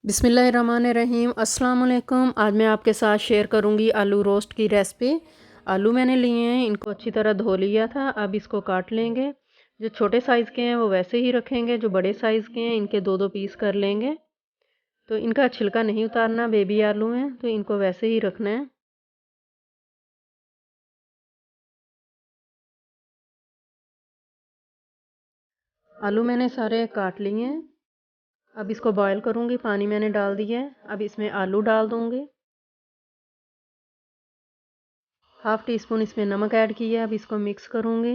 बिस्मिल्लाहिर्रहमानिर्रहीम। अस्सलाम वालेकुम। आज मैं आपके साथ शेयर करूंगी आलू रोस्ट की रेसिपी। आलू मैंने लिए हैं, इनको अच्छी तरह धो लिया था। अब इसको काट लेंगे। जो छोटे साइज़ के हैं वो वैसे ही रखेंगे, जो बड़े साइज़ के हैं इनके दो दो पीस कर लेंगे। तो इनका छिलका नहीं उतारना, बेबी आलू हैं तो इनको वैसे ही रखना है। आलू मैंने सारे काट लिए हैं। अब इसको बॉयल करूंगी, पानी मैंने डाल दिया है। अब इसमें आलू डाल दूंगी। हाफ़ टी स्पून इसमें नमक ऐड किया। अब इसको मिक्स करूंगी।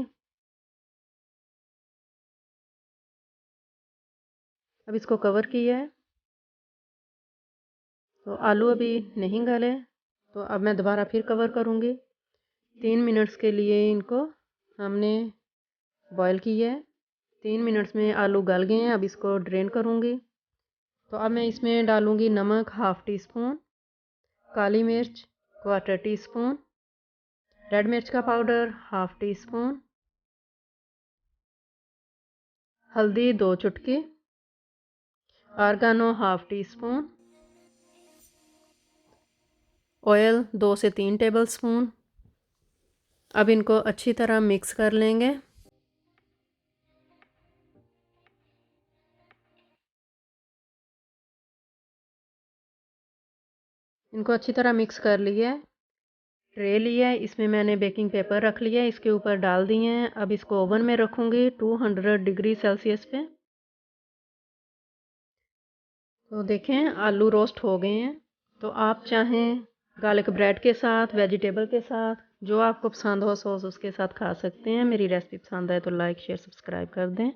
अब इसको कवर किया है। तो आलू अभी नहीं गले, तो अब मैं दोबारा फिर कवर करूंगी। 3 मिनट्स के लिए इनको हमने बॉईल किया है। 3 मिनट्स में आलू गल गए हैं। अब इसको ड्रेन करूंगी। तो अब मैं इसमें डालूंगी नमक हाफ़ टी स्पून, काली मिर्च क्वार्टर टी स्पून, रेड मिर्च का पाउडर हाफ़ टी स्पून, हल्दी 2 चुटकी, oregano half teaspoon, oil 2 से 3 टेबल स्पून। अब इनको अच्छी तरह मिक्स कर लेंगे। इनको अच्छी तरह मिक्स कर लिया है। ट्रे लिया है, इसमें मैंने बेकिंग पेपर रख लिया है, इसके ऊपर डाल दिए हैं। अब इसको ओवन में रखूँगी 200 डिग्री सेल्सियस पे। तो देखें आलू रोस्ट हो गए हैं। तो आप चाहें गार्लिक ब्रेड के साथ, वेजिटेबल के साथ, जो आपको पसंद हो सॉस उसके साथ खा सकते हैं। मेरी रेसिपी पसंद आए तो लाइक शेयर सब्सक्राइब कर दें।